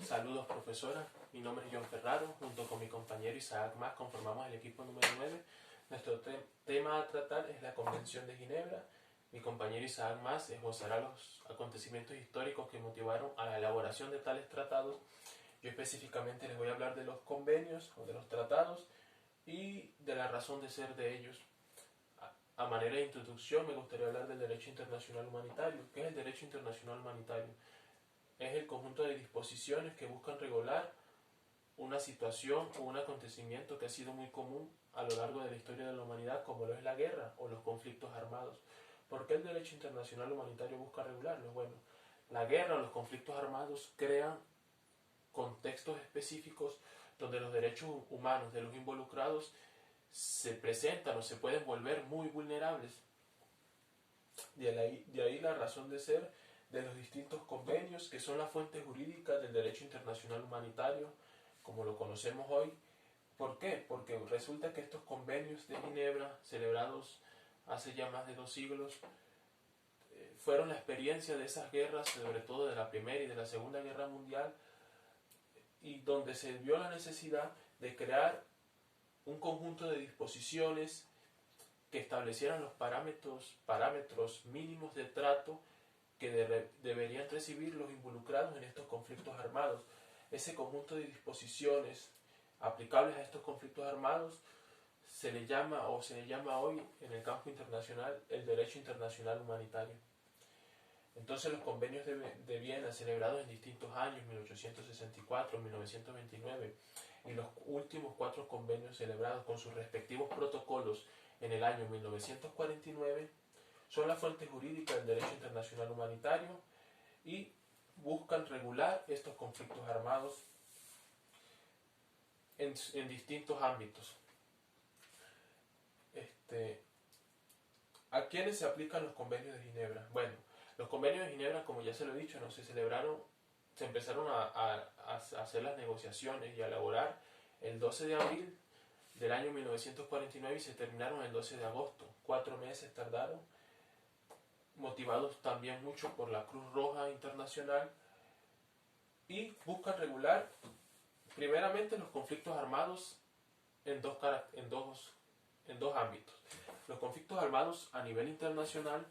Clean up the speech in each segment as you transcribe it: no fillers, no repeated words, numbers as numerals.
Saludos, profesora. Mi nombre es John Ferraro. Junto con mi compañero Isaac Mas conformamos el equipo número 9. Nuestro tema a tratar es la Convención de Ginebra. Mi compañero Isaac Mas esbozará los acontecimientos históricos que motivaron a la elaboración de tales tratados. Yo específicamente les voy a hablar de los convenios o de los tratados y de la razón de ser de ellos. A manera de introducción me gustaría hablar del derecho internacional humanitario. ¿Qué es el derecho internacional humanitario? Es el conjunto de disposiciones que buscan regular una situación o un acontecimiento que ha sido muy común a lo largo de la historia de la humanidad, como lo es la guerra o los conflictos armados. ¿Por qué el derecho internacional humanitario busca regularlos? Bueno, la guerra o los conflictos armados crean contextos específicos donde los derechos humanos de los involucrados se presentan o se pueden volver muy vulnerables. De ahí la razón de ser de los distintos convenios que son la fuente jurídica del derecho internacional humanitario, como lo conocemos hoy. ¿Por qué? Porque resulta que estos convenios de Ginebra, celebrados hace ya más de 2 siglos, fueron la experiencia de esas guerras, sobre todo de la Primera y de la Segunda Guerra Mundial, y donde se vio la necesidad de crear un conjunto de disposiciones que establecieran los parámetros mínimos de trato que deberían recibir los involucrados en estos conflictos armados. Ese conjunto de disposiciones aplicables a estos conflictos armados se le llama hoy en el campo internacional el derecho internacional humanitario. Entonces los convenios de Viena, celebrados en distintos años, 1864, 1929, y los últimos 4 convenios celebrados con sus respectivos protocolos en el año 1949, son la fuente jurídica del derecho internacional humanitario y buscan regular estos conflictos armados en distintos ámbitos. ¿A quiénes se aplican los convenios de Ginebra? Bueno, los convenios de Ginebra, como ya se lo he dicho, no se celebraron, se empezaron a hacer las negociaciones y a elaborar el 12 de abril del año 1949 y se terminaron el 12 de agosto. 4 meses tardaron, motivados también mucho por la Cruz Roja Internacional, y buscan regular primeramente los conflictos armados en dos ámbitos. Los conflictos armados a nivel internacional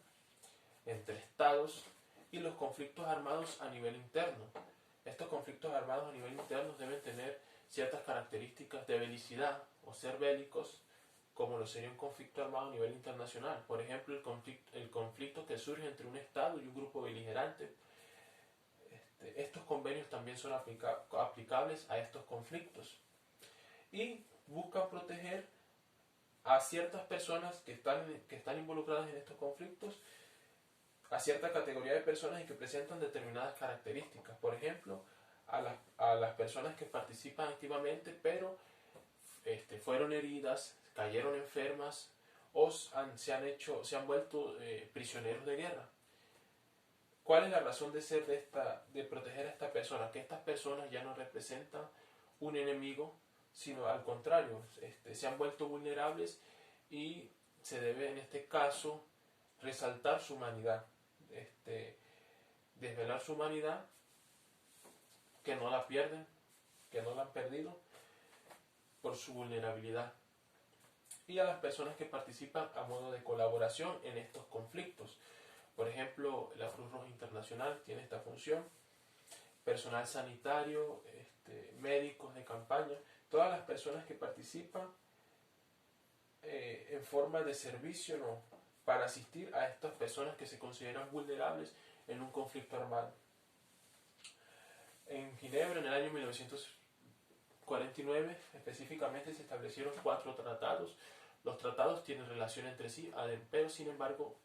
entre estados y los conflictos armados a nivel interno. Estos conflictos armados a nivel interno deben tener ciertas características de belicidad o ser bélicos, como lo sería un conflicto armado a nivel internacional. Por ejemplo, el conflicto que surge entre un Estado y un grupo beligerante. Estos convenios también son aplicables a estos conflictos. Y buscan proteger a ciertas personas que están involucradas en estos conflictos, a cierta categoría de personas y que presentan determinadas características. Por ejemplo, a las personas que participan activamente, pero fueron heridas, cayeron enfermas o se han vuelto prisioneros de guerra. ¿Cuál es la razón de ser de proteger a estas personas? Que estas personas ya no representan un enemigo, sino al contrario, se han vuelto vulnerables y se debe en este caso resaltar su humanidad, desvelar su humanidad, que no la pierden, que no la han perdido por su vulnerabilidad, y a las personas que participan a modo de colaboración en estos conflictos. Por ejemplo, la Cruz Roja Internacional tiene esta función, personal sanitario, médicos de campaña, todas las personas que participan en forma de servicio, ¿no?, para asistir a estas personas que se consideran vulnerables en un conflicto armado. En Ginebra, en el año 1949, específicamente se establecieron 4 tratados. Los tratados tienen relación entre sí, pero sin embargo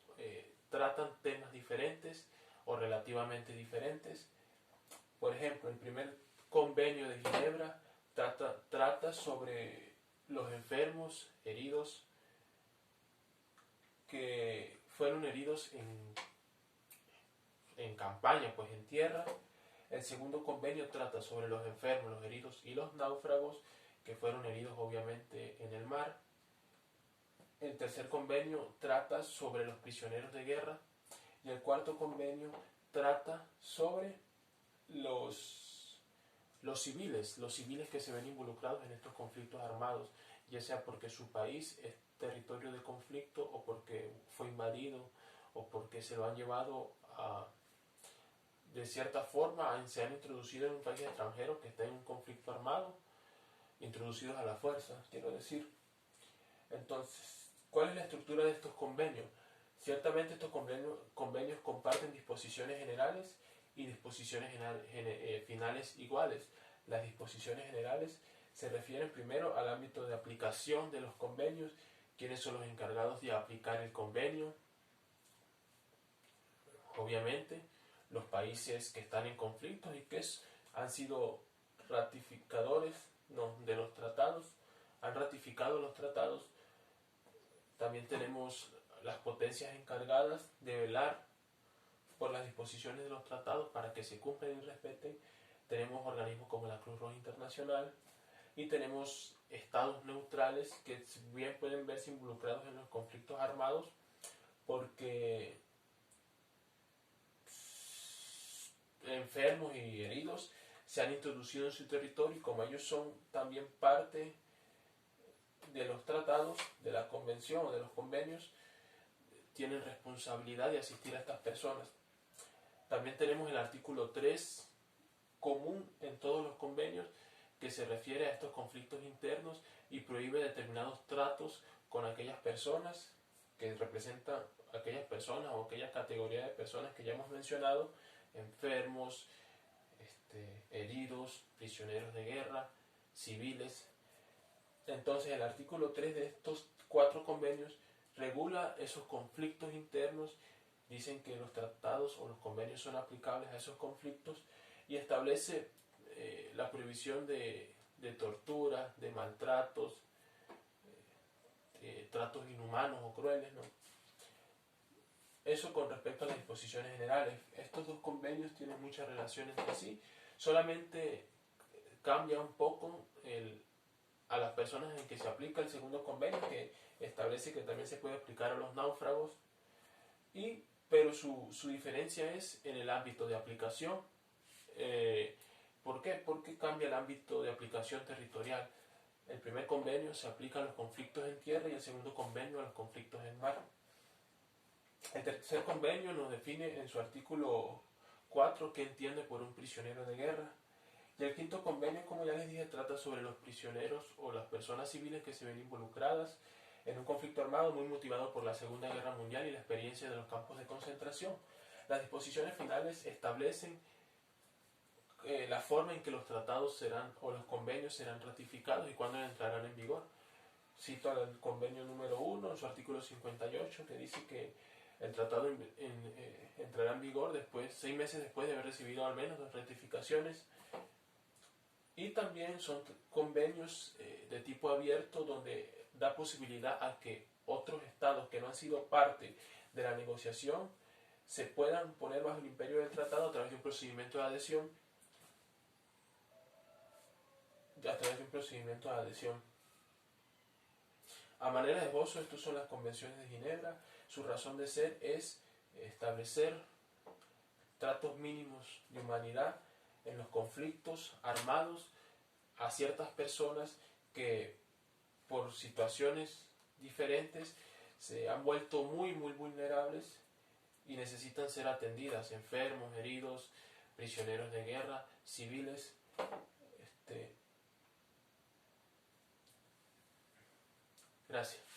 tratan temas diferentes o relativamente diferentes. Por ejemplo, el primer convenio de Ginebra trata sobre los enfermos, heridos, que fueron heridos en campaña, pues en tierra. El segundo convenio trata sobre los enfermos, los heridos y los náufragos, que fueron heridos obviamente en el mar. El tercer convenio trata sobre los prisioneros de guerra. Y el cuarto convenio trata sobre los Los civiles que se ven involucrados en estos conflictos armados, ya sea porque su país es territorio de conflicto o porque fue invadido o porque se lo han llevado de cierta forma, se han introducido en un país extranjero que está en un conflicto armado, introducidos a la fuerza, quiero decir. Entonces, ¿cuál es la estructura de estos convenios? Ciertamente estos convenios comparten disposiciones generales y disposiciones finales iguales. Las disposiciones generales se refieren primero al ámbito de aplicación de los convenios, quiénes son los encargados de aplicar el convenio. Obviamente, los países que están en conflicto y que han sido ratificadores de los tratados, han ratificado los tratados. También tenemos las potencias encargadas de velar por las disposiciones de los tratados para que se cumplan y respeten. Tenemos organismos como la Cruz Roja Internacional y tenemos estados neutrales que bien pueden verse involucrados en los conflictos armados porque enfermos y heridos se han introducido en su territorio y como ellos son también parte de los tratados, de la convención o de los convenios, tienen responsabilidad de asistir a estas personas. También tenemos el artículo 3 común en todos los convenios que se refiere a estos conflictos internos y prohíbe determinados tratos con aquellas personas que representan aquellas personas o aquella categoría de personas que ya hemos mencionado, enfermos, heridos, prisioneros de guerra, civiles. Entonces el artículo 3 de estos 4 convenios regula esos conflictos internos, dicen que los tratados o los convenios son aplicables a esos conflictos y establece la prohibición de tortura, de maltratos, tratos inhumanos o crueles, ¿no? Eso con respecto a las disposiciones generales. Estos dos convenios tienen mucha relación entre sí, solamente cambia un poco a las personas en que se aplica el segundo convenio, que establece que también se puede aplicar a los náufragos, pero su diferencia es en el ámbito de aplicación. ¿Por qué? Porque cambia el ámbito de aplicación territorial. El primer convenio se aplica a los conflictos en tierra y el segundo convenio a los conflictos en mar. El tercer convenio nos define en su artículo 4 qué entiende por un prisionero de guerra. Y el quinto convenio, como ya les dije, trata sobre los prisioneros o las personas civiles que se ven involucradas en un conflicto armado muy motivado por la Segunda Guerra Mundial y la experiencia de los campos de concentración. Las disposiciones finales establecen la forma en que los tratados serán o los convenios serán ratificados y cuándo entrarán en vigor. Cito al convenio número 1 en su artículo 58 que dice que el tratado entrará en vigor 6 meses después de haber recibido al menos 2 ratificaciones. Y también son convenios de tipo abierto donde da posibilidad a que otros estados que no han sido parte de la negociación se puedan poner bajo el imperio del tratado a través de un procedimiento de adhesión. A manera de esbozo, estas son las convenciones de Ginebra. Su razón de ser es establecer tratos mínimos de humanidad en los conflictos armados a ciertas personas que por situaciones diferentes se han vuelto muy vulnerables y necesitan ser atendidas, enfermos, heridos, prisioneros de guerra, civiles. Gracias.